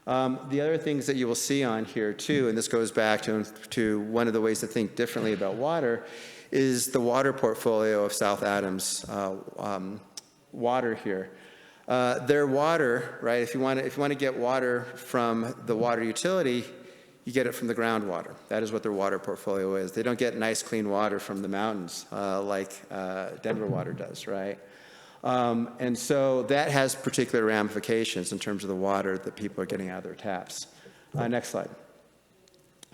The other things that you will see on here too, and this goes back to one of the ways to think differently about water, is the water portfolio of South Adams water here. Their water, right, if you want to get water from the water utility, you get it from the groundwater. That is what their water portfolio is. They don't get nice, clean water from the mountains like Denver water does, right? And so that has particular ramifications in terms of the water that people are getting out of their taps. Next slide.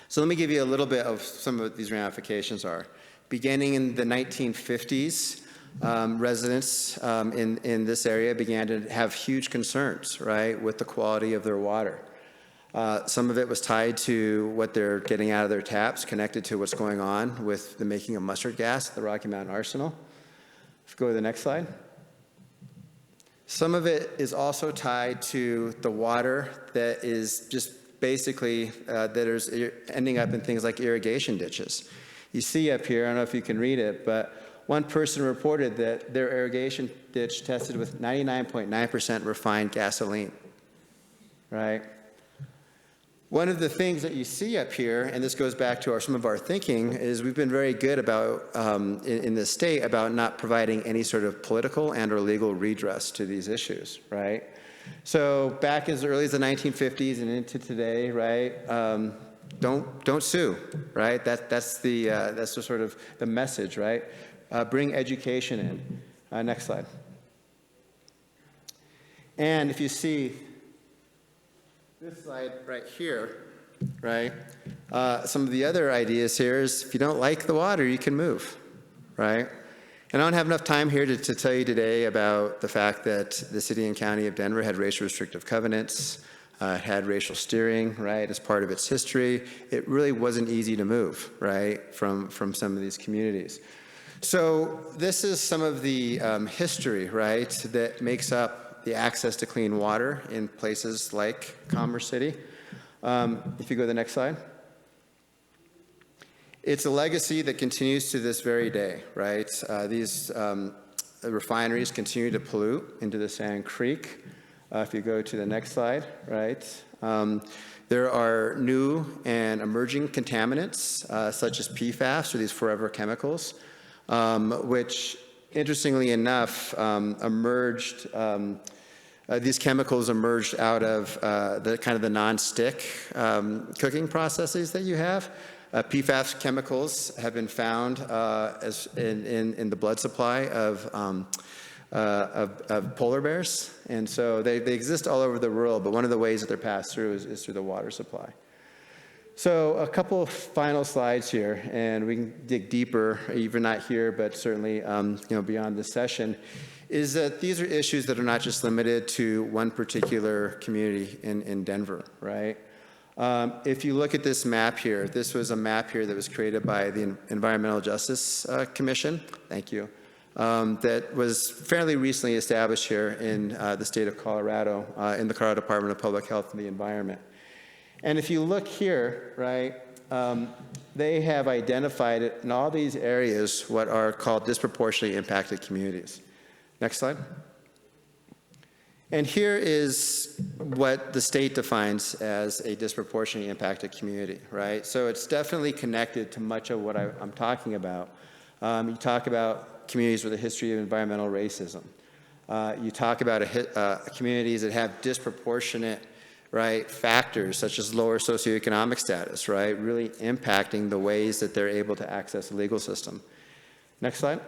So let me give you a little bit of some of these ramifications are. Beginning in the 1950s, residents in this area began to have huge concerns, right, with the quality of their water. Some of it was tied to what they're getting out of their taps, connected to what's going on with the making of mustard gas at the Rocky Mountain Arsenal. Let's go to the next slide. Some of it is also tied to the water that is just basically that is ending up in things like irrigation ditches. You see up here, I don't know if you can read it, but one person reported that their irrigation ditch tested with 99.9% refined gasoline, right? One of the things that you see up here, and this goes back to some of our thinking, is we've been very good about, in this state, about not providing any sort of political and or legal redress to these issues, right? So back as early as the 1950s and into today, right, don't sue, right? That's the sort of the message, right? Bring education in. Next slide. And if you see this slide right here, right? Some of the other ideas here is if you don't like the water, you can move, right? And I don't have enough time here to tell you today about the fact that the city and county of Denver had racial restrictive covenants, had racial steering, right, as part of its history. It really wasn't easy to move, right, from some of these communities. So this is some of the history, right, that makes up the access to clean water in places like Commerce City. If you go to the next slide. It's a legacy that continues to this very day, right? These refineries continue to pollute into the Sand Creek. If you go to the next slide, right? There are new and emerging contaminants, such as PFAS, or these forever chemicals, which, interestingly enough, these chemicals emerged out of the kind of the non-stick cooking processes that you have. PFAS chemicals have been found as in the blood supply of polar bears, and so they exist all over the world. But one of the ways that they're passed through is through the water supply. So a couple of final slides here, and we can dig deeper, even not here, but certainly beyond this session, is that these are issues that are not just limited to one particular community in Denver, right? If you look at this map here, this was a map here that was created by the Environmental Justice Commission, thank you, that was fairly recently established here in the state of Colorado, in the Colorado Department of Public Health and the Environment. And if you look here, right, they have identified it in all these areas what are called disproportionately impacted communities. Next slide. And here is what the state defines as a disproportionately impacted community, right? So it's definitely connected to much of what I'm talking about. You talk about communities with a history of environmental racism. You talk about communities that have disproportionate, right, factors such as lower socioeconomic status, right, really impacting the ways that they're able to access the legal system. Next slide.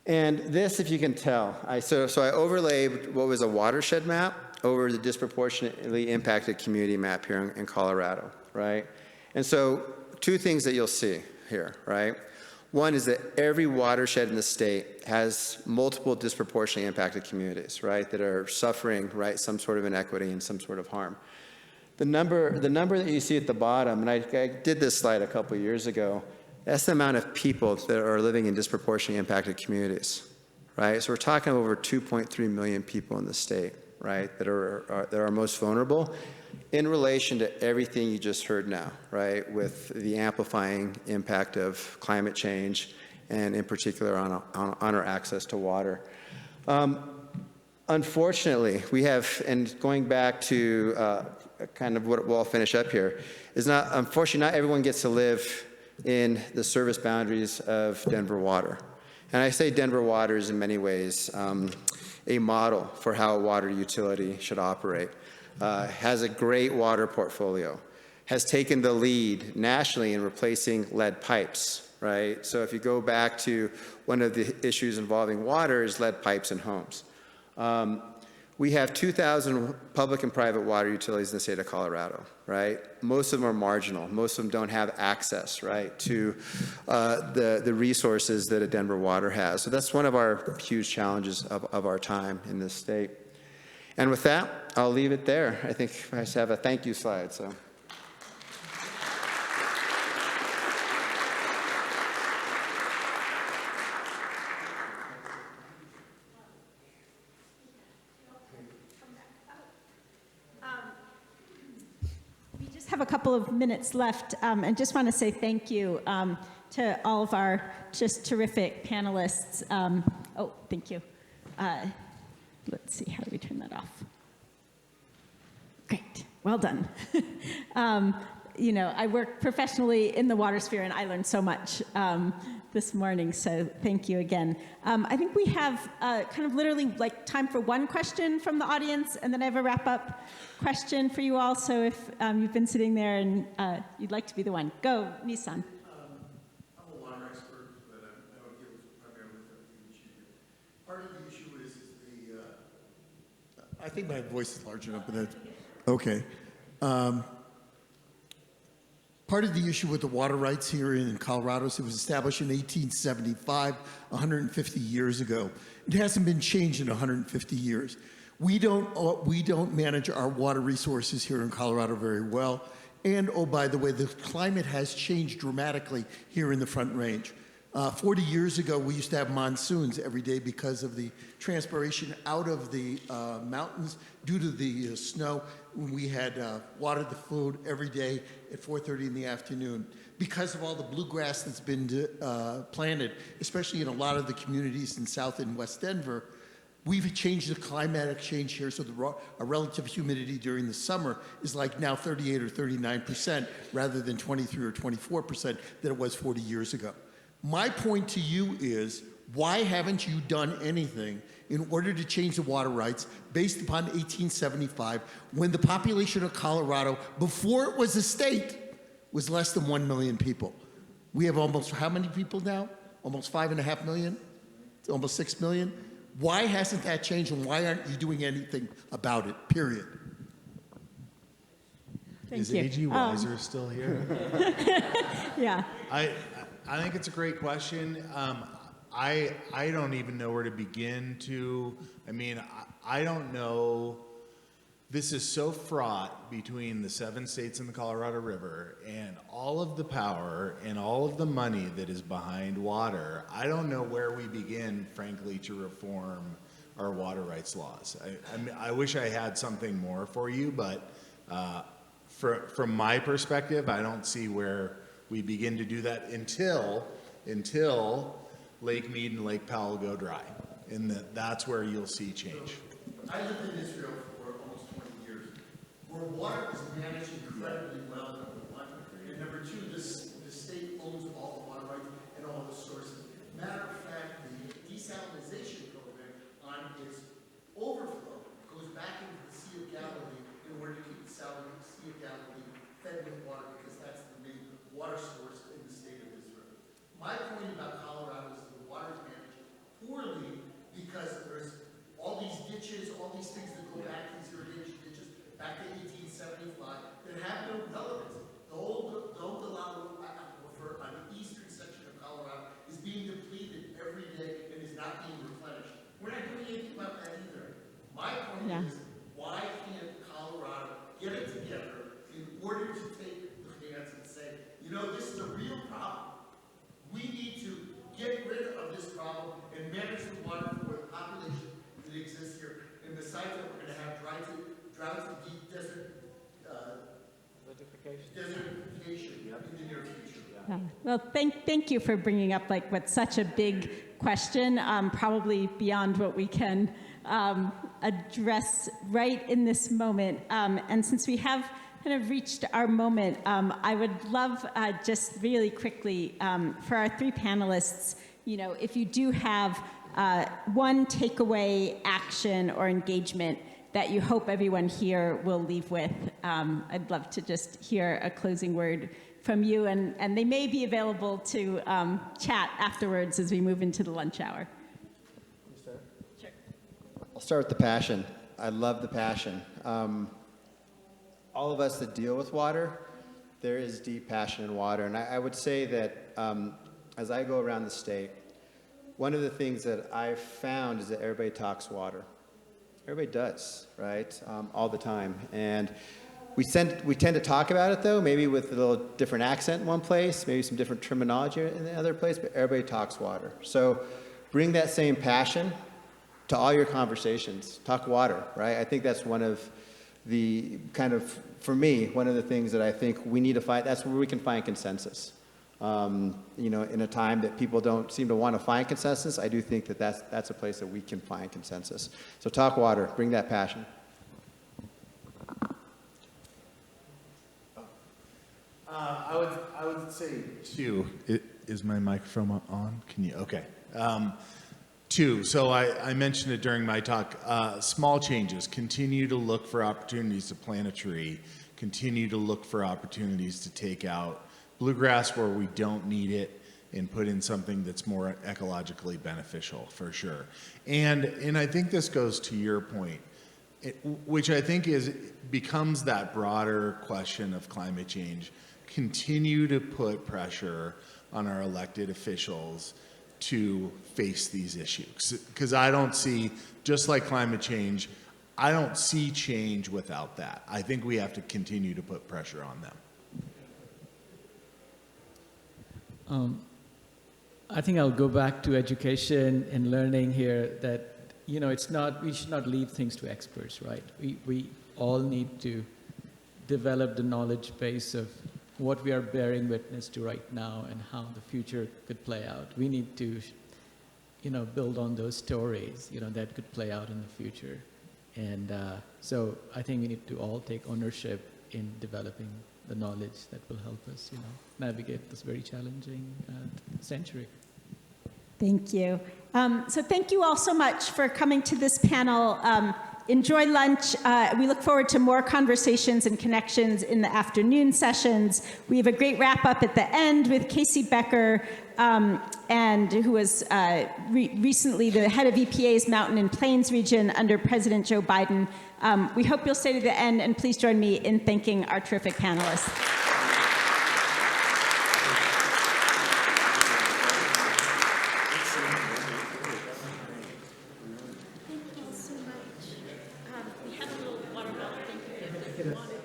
And this, if you can tell, so I overlaid what was a watershed map over the disproportionately impacted community map here in Colorado, right? And so two things that you'll see here, right? One is that every watershed in the state has multiple disproportionately impacted communities, right, that are suffering, right, some sort of inequity and some sort of harm. The number that you see at the bottom, and I did this slide a couple of years ago, that's the amount of people that are living in disproportionately impacted communities, right? So we're talking over 2.3 million people in the state, right, that are most vulnerable. in relation to everything you just heard now, right, with the amplifying impact of climate change and in particular on our access to water. Unfortunately, we have, and going back to kind of what we'll finish up here, is unfortunately, not everyone gets to live in the service boundaries of Denver water. And I say Denver water is in many ways a model for how a water utility should operate. Has a great water portfolio, has taken the lead nationally in replacing lead pipes, right? So if you go back to one of the issues involving water is lead pipes in homes. We have 2,000 public and private water utilities in the state of Colorado, right? Most of them are marginal. Most of them don't have access, right, to the resources that a Denver water has. So that's one of our huge challenges of our time in this state. And with that, I'll leave it there. I think I just have a thank you slide, so. We just have a couple of minutes left, and just want to say thank you to all of our just terrific panelists. Oh, thank you. Let's see, how do we turn that off? Great, well done. You know, I work professionally in the water sphere, and I learned so much this morning, so thank you again. I think we have kind of literally like time for one question from the audience, and then I have a wrap-up question for you all, so if you've been sitting there and you'd like to be the one. Go, Nissan. I'm a water expert, but I don't deal primarily with everything that you do. Part of the issue is I think my voice is large enough, but that's okay. Part of the issue with the water rights here in Colorado is it was established in 1875, 150 years ago. It hasn't been changed in 150 years. We don't manage our water resources here in Colorado very well. And, oh, by the way, the climate has changed dramatically here in the Front Range. 40 years ago, we used to have monsoons every day because of the transpiration out of the mountains due to the snow. We had watered the food every day at 4:30 in the afternoon. Because of all the bluegrass that's been planted, especially in a lot of the communities in South and West Denver, we've changed the climatic change here, so a relative humidity during the summer is like now 38 or 39% rather than 23 or 24% that it was 40 years ago. My point to you is, why haven't you done anything in order to change the water rights based upon 1875 when the population of Colorado, before it was a state, was less than 1 million people? We have almost how many people now? Almost 5.5 million? Almost 6 million? Why hasn't that changed, and why aren't you doing anything about it, period? Thank you. Is A.G. Weiser still here? Yeah. I think it's a great question. I don't even know where to begin to. I mean, I don't know. This is so fraught between the 7 states and the Colorado River and all of the power and all of the money that is behind water. I don't know where we begin, frankly, to reform our water rights laws. I wish I had something more for you, but from my perspective, I don't see where we begin to do that until Lake Mead and Lake Powell go dry. And that's where you'll see change. I lived in Israel for almost 20 years, where water is managed incredibly well, number one. And number two, the state owns all the water rights and all the sources. Matter of fact, the desalinization program on its overflow goes back into the Sea of Galilee in order to keep the Sea of Galilee fed with water, because that's the main water source in the state of Israel. My point about Colorado is the water is managed poorly because there's all these ditches, all these things that go back, these irrigation ditches, back to 1875, that have no relevance. The old Delaware aquifer on the eastern section of Colorado is being depleted every day and is not being replenished. We're not doing anything about that either. My point is, why can't Colorado get it together in order to take the hands and say, you know, this is a real problem. We need to get rid of this problem and manage the water for the population that exists here. And besides that, we're going to have droughts and deep desert Well, thank you for bringing up like what's such a big question, probably beyond what we can address right in this moment. And since we have kind of reached our moment, I would love just really quickly for our three panelists, you know, if you do have one takeaway action or engagement that you hope everyone here will leave with, I'd love to just hear a closing word from you, and they may be available to chat afterwards as we move into the lunch hour. Sure. I'll start with the passion. I love the passion. All of us that deal with water, there is deep passion in water. And I would say that as I go around the state, one of the things that I've found is that everybody talks water. Everybody does, right? All the time. And we tend to talk about it, though, maybe with a little different accent in one place, maybe some different terminology in the other place, but everybody talks water. So bring that same passion to all your conversations. Talk water, right? I think that's one of the kind of, for me, one of the things that I think we need to find, that's where we can find consensus. You know, in a time that people don't seem to want to find consensus, I do think that that's a place that we can find consensus. So talk water, bring that passion. I would say two. Is my microphone on? Can you? Okay. Two. So I mentioned it during my talk. Small changes. Continue to look for opportunities to plant a tree. Continue to look for opportunities to take out bluegrass where we don't need it and put in something that's more ecologically beneficial, for sure. And I think this goes to your point, which I think becomes that broader question of climate change. Continue to put pressure on our elected officials to face these issues. Because I don't see, just like climate change, I don't see change without that. I think we have to continue to put pressure on them. I think I'll go back to education and learning here that, you know, we should not leave things to experts, right? We all need to develop the knowledge base of what we are bearing witness to right now and how the future could play out. We need to, you know, build on those stories, you know, that could play out in the future. And so I think we need to all take ownership in developing the knowledge that will help us, you know, navigate this very challenging century. Thank you. So thank you all so much for coming to this panel. Enjoy lunch. We look forward to more conversations and connections in the afternoon sessions. We have a great wrap up at the end with Casey Becker, and who was recently the head of EPA's Mountain and Plains region under President Joe Biden. We hope you'll stay to the end, and please join me in thanking our terrific panelists. Thank you all so much. We have a little water bottle. Thank you.